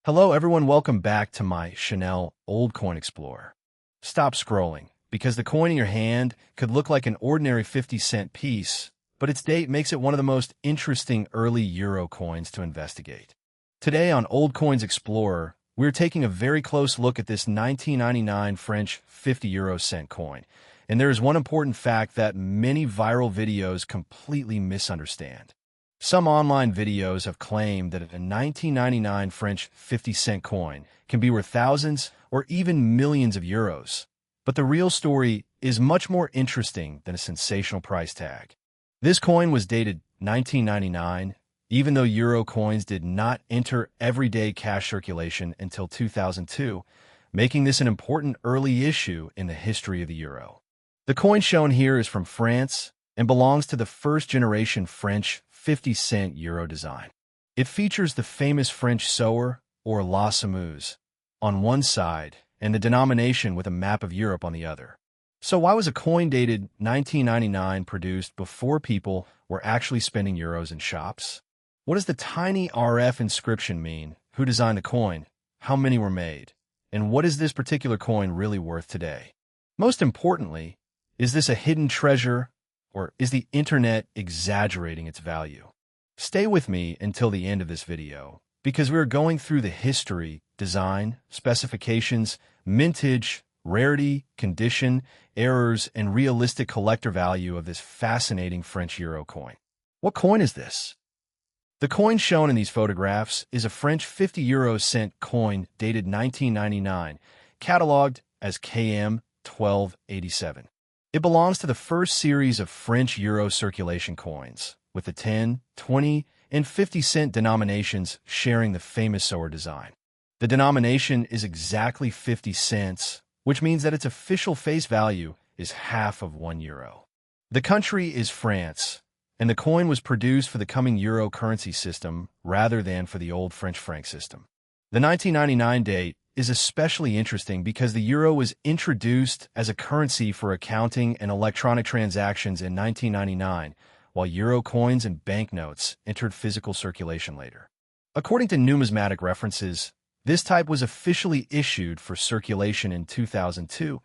Hello everyone, welcome back to my Chanel Old Coin Explorer. Stop scrolling, because the coin in your hand could look like an ordinary 50-cent piece, but its date makes it one of the most interesting early euro coins to investigate. Today on Old Coins Explorer, we're taking a very close look at this 1999 French 50 euro cent coin. And there is one important fact that many viral videos completely misunderstand. Some online videos have claimed that a 1999 French 50-cent coin can be worth thousands or even millions of euros. But the real story is much more interesting than a sensational price tag. This coin was dated 1999, even though euro coins did not enter everyday cash circulation until 2002, making this an important early issue in the history of the euro. The coin shown here is from France and belongs to the first-generation French 50-cent euro design. It features the famous French Sower, or La Semeuse, on one side and the denomination with a map of Europe on the other. So why was a coin dated 1999 produced before people were actually spending euros in shops? What does the tiny RF inscription mean? Who designed the coin? How many were made? And what is this particular coin really worth today? Most importantly, is this a hidden treasure, or is the internet exaggerating its value? Stay with me until the end of this video, because we are going through the history, design, specifications, mintage, rarity, condition, errors, and realistic collector value of this fascinating French euro coin. What coin is this? The coin shown in these photographs is a French 50 euro cent coin dated 1999, catalogued as KM 1287. It belongs to the first series of French euro circulation coins, with the 10, 20, and 50-cent denominations sharing the famous Sower design. The denomination is exactly 50 cents, which means that its official face value is half of €1. The country is France, and the coin was produced for the coming euro currency system rather than for the old French franc system. The 1999 date is especially interesting because the euro was introduced as a currency for accounting and electronic transactions in 1999, while euro coins and banknotes entered physical circulation later. According to numismatic references, this type was officially issued for circulation in 2002,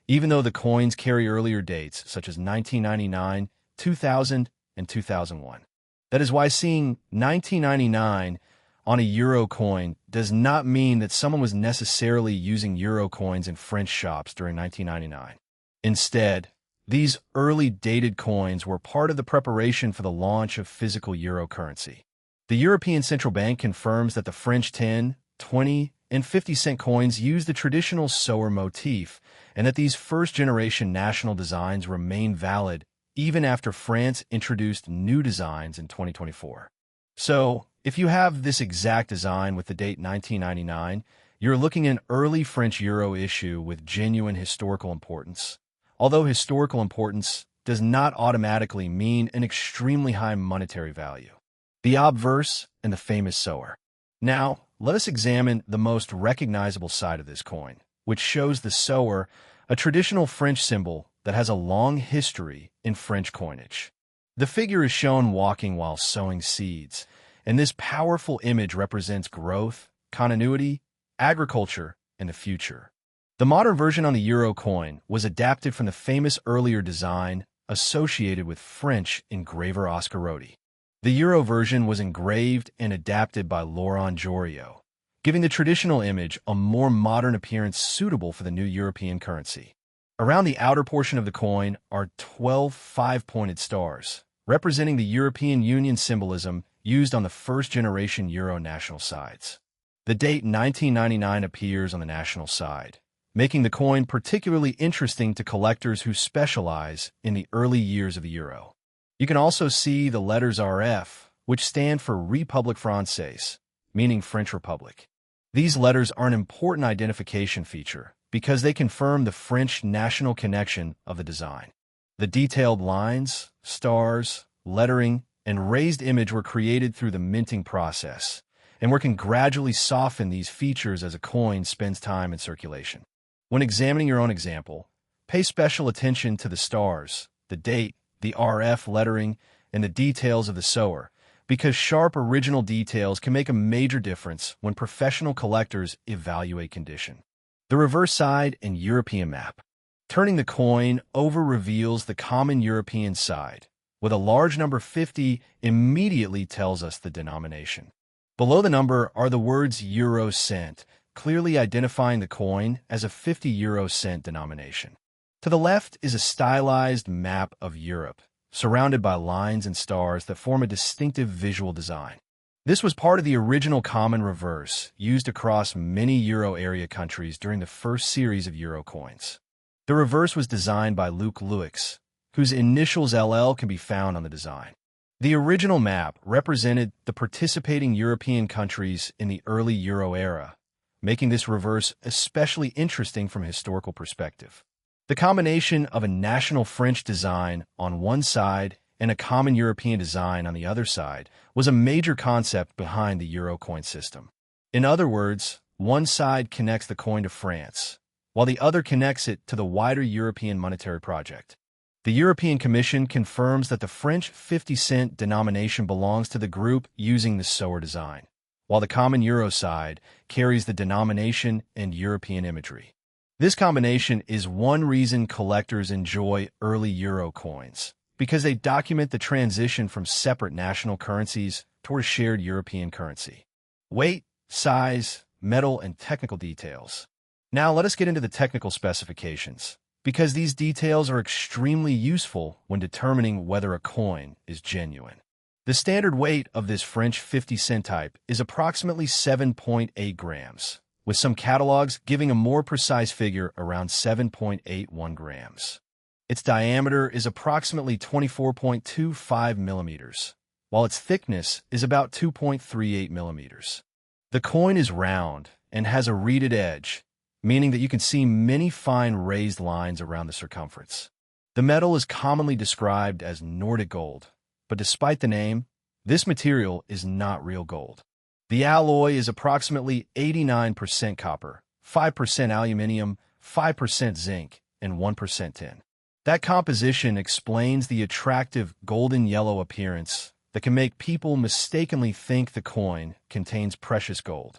even though the coins carry earlier dates such as 1999, 2000, and 2001. That is why seeing 1999 on a euro coin does not mean that someone was necessarily using euro coins in French shops during 1999. Instead, these early dated coins were part of the preparation for the launch of physical euro currency. The European Central Bank confirms that the French 10, 20, and 50-cent coins use the traditional Sower motif, and that these first-generation national designs remain valid even after France introduced new designs in 2024. So, if you have this exact design with the date 1999, you're looking at an early French euro issue with genuine historical importance. Although historical importance does not automatically mean an extremely high monetary value. The obverse and the famous Sower. Now, let us examine the most recognizable side of this coin, which shows the Sower, a traditional French symbol that has a long history in French coinage. The figure is shown walking while sowing seeds, and this powerful image represents growth, continuity, agriculture, and the future. The modern version on the euro coin was adapted from the famous earlier design associated with French engraver Oscar Rarity. The euro version was engraved and adapted by Laurent Joriot, giving the traditional image a more modern appearance suitable for the new European currency. Around the outer portion of the coin are 12 five-pointed stars, representing the European Union symbolism used on the first-generation euro national sides. The date 1999 appears on the national side, making the coin particularly interesting to collectors who specialize in the early years of the euro. You can also see the letters RF, which stand for République Française, meaning French Republic. These letters are an important identification feature because they confirm the French national connection of the design. The detailed lines, stars, lettering, and raised image were created through the minting process, and we can gradually soften these features as a coin spends time in circulation. When examining your own example, pay special attention to the stars, the date, the RF lettering, and the details of the Sower, because sharp original details can make a major difference when professional collectors evaluate condition. The reverse side and European map. Turning the coin over reveals the common European side, with a large number 50 immediately tells us the denomination. Below the number are the words euro cent, clearly identifying the coin as a 50 euro cent denomination. To the left is a stylized map of Europe, surrounded by lines and stars that form a distinctive visual design. This was part of the original common reverse, used across many euro area countries during the first series of euro coins. The reverse was designed by Luc Louix, whose initials LL can be found on the design. The original map represented the participating European countries in the early euro era, making this reverse especially interesting from a historical perspective. The combination of a national French design on one side and a common European design on the other side was a major concept behind the euro coin system. In other words, one side connects the coin to France, while the other connects it to the wider European monetary project. The European Commission confirms that the French 50-cent denomination belongs to the group using the Sower design, while the common euro side carries the denomination and European imagery. This combination is one reason collectors enjoy early euro coins, because they document the transition from separate national currencies toward a shared European currency. Weight, size, metal, and technical details. Now let us get into the technical specifications, because these details are extremely useful when determining whether a coin is genuine. The standard weight of this French 50-cent type is approximately 7.8 grams, with some catalogs giving a more precise figure around 7.81 grams. Its diameter is approximately 24.25 millimeters, while its thickness is about 2.38 millimeters. The coin is round and has a reeded edge, meaning that you can see many fine raised lines around the circumference. The metal is commonly described as Nordic gold, but despite the name, this material is not real gold. The alloy is approximately 89% copper, 5% aluminium, 5% zinc, and 1% tin. That composition explains the attractive golden yellow appearance that can make people mistakenly think the coin contains precious gold.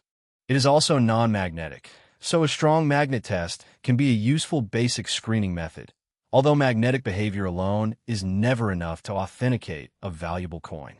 It is also non-magnetic, so a strong magnet test can be a useful basic screening method, although magnetic behavior alone is never enough to authenticate a valuable coin.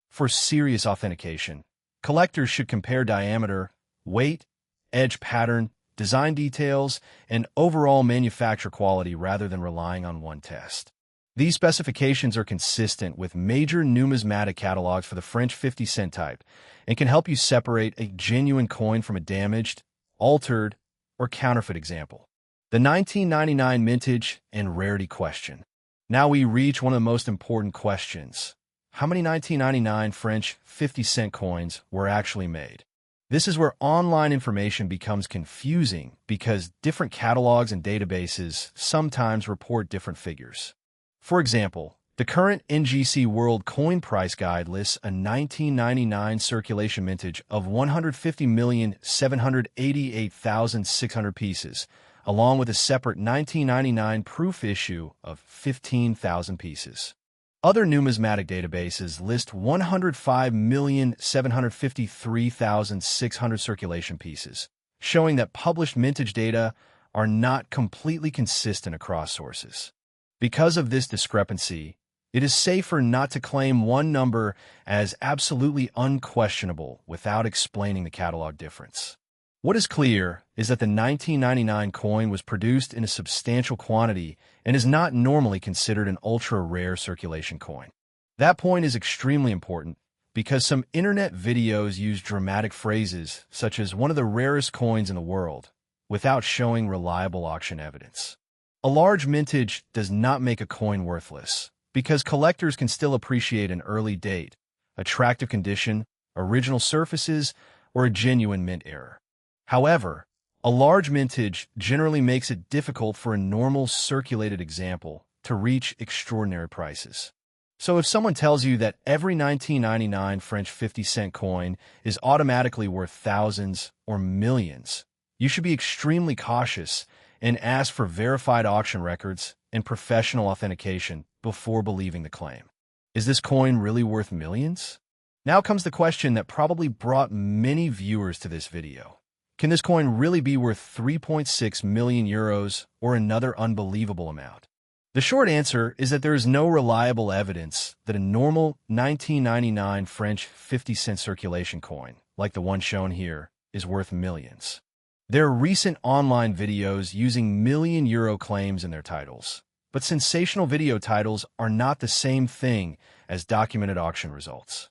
For serious authentication, collectors should compare diameter, weight, edge pattern, design details, and overall manufacture quality rather than relying on one test. These specifications are consistent with major numismatic catalogs for the French 50-cent type and can help you separate a genuine coin from a damaged, altered, or counterfeit example. The 1999 mintage and rarity question. Now we reach one of the most important questions. How many 1999 French 50-cent coins were actually made? This is where online information becomes confusing because different catalogs and databases sometimes report different figures. For example, the current NGC World Coin Price Guide lists a 1999 circulation mintage of 150,788,600 pieces, along with a separate 1999 proof issue of 15,000 pieces. Other numismatic databases list 105,753,600 circulation pieces, showing that published mintage data are not completely consistent across sources. Because of this discrepancy, it is safer not to claim one number as absolutely unquestionable without explaining the catalog difference. What is clear is that the 1999 coin was produced in a substantial quantity and is not normally considered an ultra-rare circulation coin. That point is extremely important because some internet videos use dramatic phrases such as one of the rarest coins in the world without showing reliable auction evidence. A large mintage does not make a coin worthless because collectors can still appreciate an early date, attractive condition, original surfaces, or a genuine mint error. However, a large mintage generally makes it difficult for a normal circulated example to reach extraordinary prices. So if someone tells you that every 1999 French 50-cent coin is automatically worth thousands or millions, you should be extremely cautious and ask for verified auction records and professional authentication before believing the claim. Is this coin really worth millions? Now comes the question that probably brought many viewers to this video. Can this coin really be worth 3.6 million euros or another unbelievable amount? The short answer is that there is no reliable evidence that a normal 1999 French 50-cent circulation coin, like the one shown here, is worth millions. There are recent online videos using million-euro claims in their titles, but sensational video titles are not the same thing as documented auction results.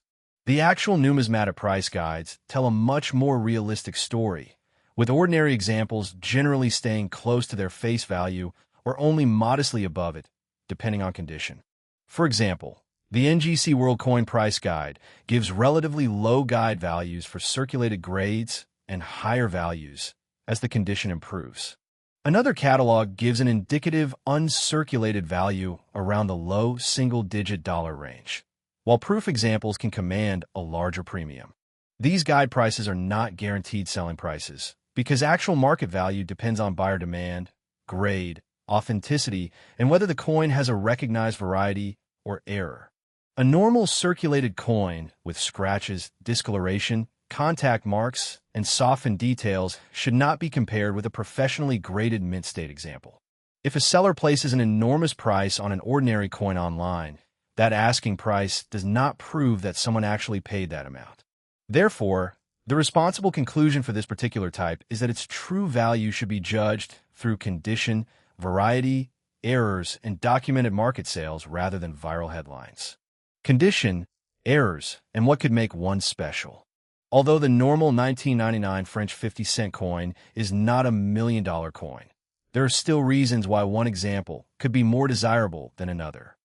The actual numismatic price guides tell a much more realistic story, with ordinary examples generally staying close to their face value or only modestly above it, depending on condition. For example, the NGC World Coin Price Guide gives relatively low guide values for circulated grades and higher values as the condition improves. Another catalog gives an indicative uncirculated value around the low single-digit dollar range, while proof examples can command a larger premium. These guide prices are not guaranteed selling prices because actual market value depends on buyer demand, grade, authenticity, and whether the coin has a recognized variety or error. A normal circulated coin with scratches, discoloration, contact marks, and softened details should not be compared with a professionally graded mint state example. If a seller places an enormous price on an ordinary coin online, that asking price does not prove that someone actually paid that amount. Therefore, the responsible conclusion for this particular type is that its true value should be judged through condition, variety, errors, and documented market sales rather than viral headlines. Condition, errors, and what could make one special. Although the normal 1999 French 50-cent coin is not a million-dollar coin, there are still reasons why one example could be more desirable than another.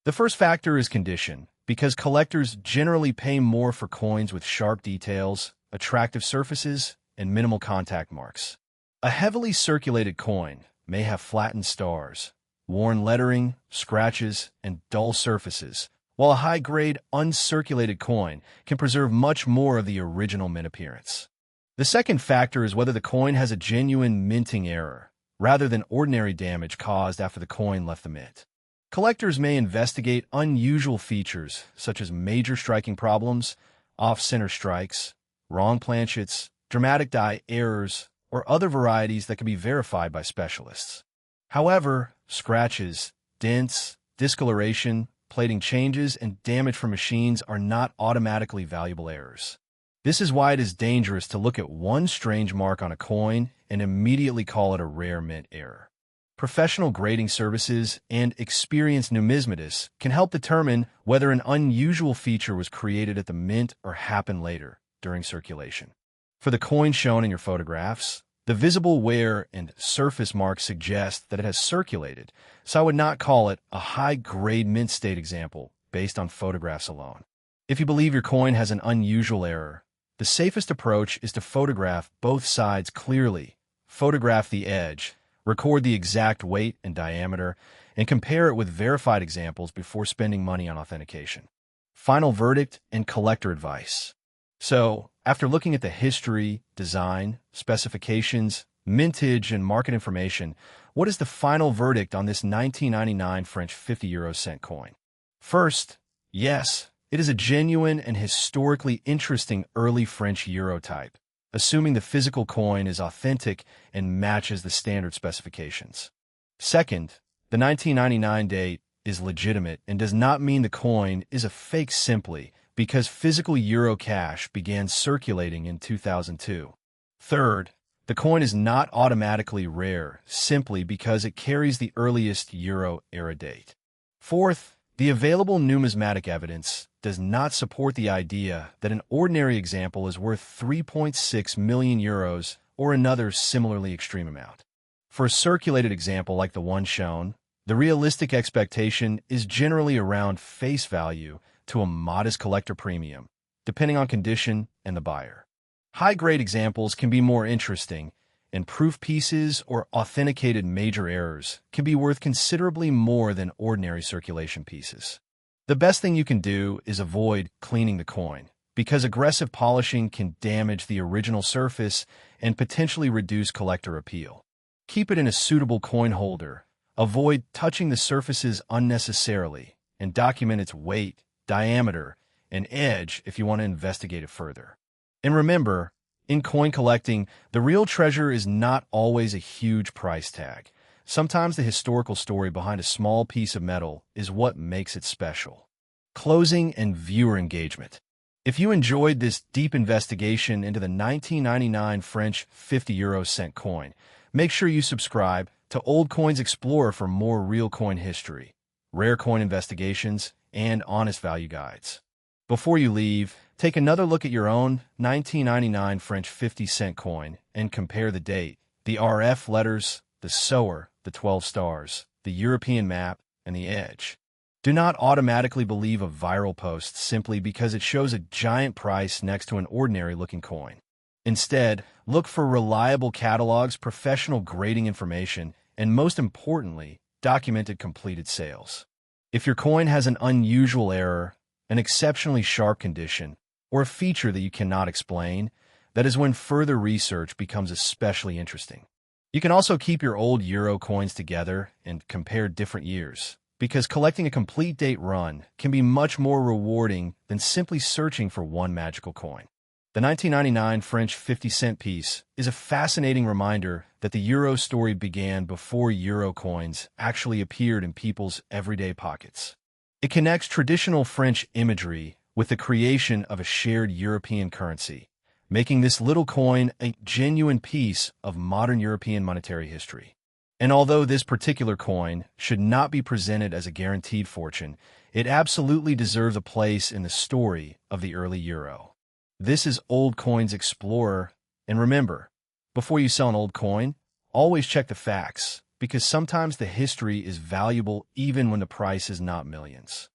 The first factor is condition, because collectors generally pay more for coins with sharp details, attractive surfaces, and minimal contact marks. A heavily circulated coin may have flattened stars, worn lettering, scratches, and dull surfaces, while a high-grade, uncirculated coin can preserve much more of the original mint appearance. The second factor is whether the coin has a genuine minting error, rather than ordinary damage caused after the coin left the mint. Collectors may investigate unusual features such as major striking problems, off-center strikes, wrong planchets, dramatic die errors, or other varieties that can be verified by specialists. However, scratches, dents, discoloration, plating changes, and damage from machines are not automatically valuable errors. This is why it is dangerous to look at one strange mark on a coin and immediately call it a rare mint error. Professional grading services and experienced numismatists can help determine whether an unusual feature was created at the mint or happened later during circulation. For the coin shown in your photographs, the visible wear and surface marks suggest that it has circulated, so I would not call it a high-grade mint state example based on photographs alone. If you believe your coin has an unusual error, the safest approach is to photograph both sides clearly, photograph the edge, record the exact weight and diameter, and compare it with verified examples before spending money on authentication. Final verdict and collector advice. So, after looking at the history, design, specifications, mintage, and market information, what is the final verdict on this 1999 French 50-euro-cent coin? First, yes, it is a genuine and historically interesting early French euro type, assuming the physical coin is authentic and matches the standard specifications. Second, the 1999 date is legitimate and does not mean the coin is a fake simply because physical euro cash began circulating in 2002. Third, the coin is not automatically rare simply because it carries the earliest euro era date. Fourth, the available numismatic evidence does not support the idea that an ordinary example is worth 3.6 million euros or another similarly extreme amount. For a circulated example like the one shown, the realistic expectation is generally around face value to a modest collector premium, depending on condition and the buyer. High-grade examples can be more interesting, and proof pieces or authenticated major errors can be worth considerably more than ordinary circulation pieces. The best thing you can do is avoid cleaning the coin, because aggressive polishing can damage the original surface and potentially reduce collector appeal. Keep it in a suitable coin holder, avoid touching the surfaces unnecessarily, and document its weight, diameter, and edge if you want to investigate it further. And remember, in coin collecting, the real treasure is not always a huge price tag. Sometimes the historical story behind a small piece of metal is what makes it special. Closing and viewer engagement. If you enjoyed this deep investigation into the 1999 French 50 cent coin, make sure you subscribe to Old Coins Explorer for more real coin history, rare coin investigations, and honest value guides. Before you leave, take another look at your own 1999 French 50-cent coin and compare the date, the RF letters, the Sower, the 12 stars, the European map, and the edge. Do not automatically believe a viral post simply because it shows a giant price next to an ordinary-looking coin. Instead, look for reliable catalogs, professional grading information, and most importantly, documented completed sales. If your coin has an unusual error, an exceptionally sharp condition, or a feature that you cannot explain, that is when further research becomes especially interesting. You can also keep your old euro coins together and compare different years, because collecting a complete date run can be much more rewarding than simply searching for one magical coin. The 1999 French 50-cent piece is a fascinating reminder that the euro story began before euro coins actually appeared in people's everyday pockets. It connects traditional French imagery with the creation of a shared European currency, making this little coin a genuine piece of modern European monetary history. And although this particular coin should not be presented as a guaranteed fortune, it absolutely deserves a place in the story of the early euro. This is Old Coins Explorer, and remember, before you sell an old coin, always check the facts, because sometimes the history is valuable even when the price is not millions.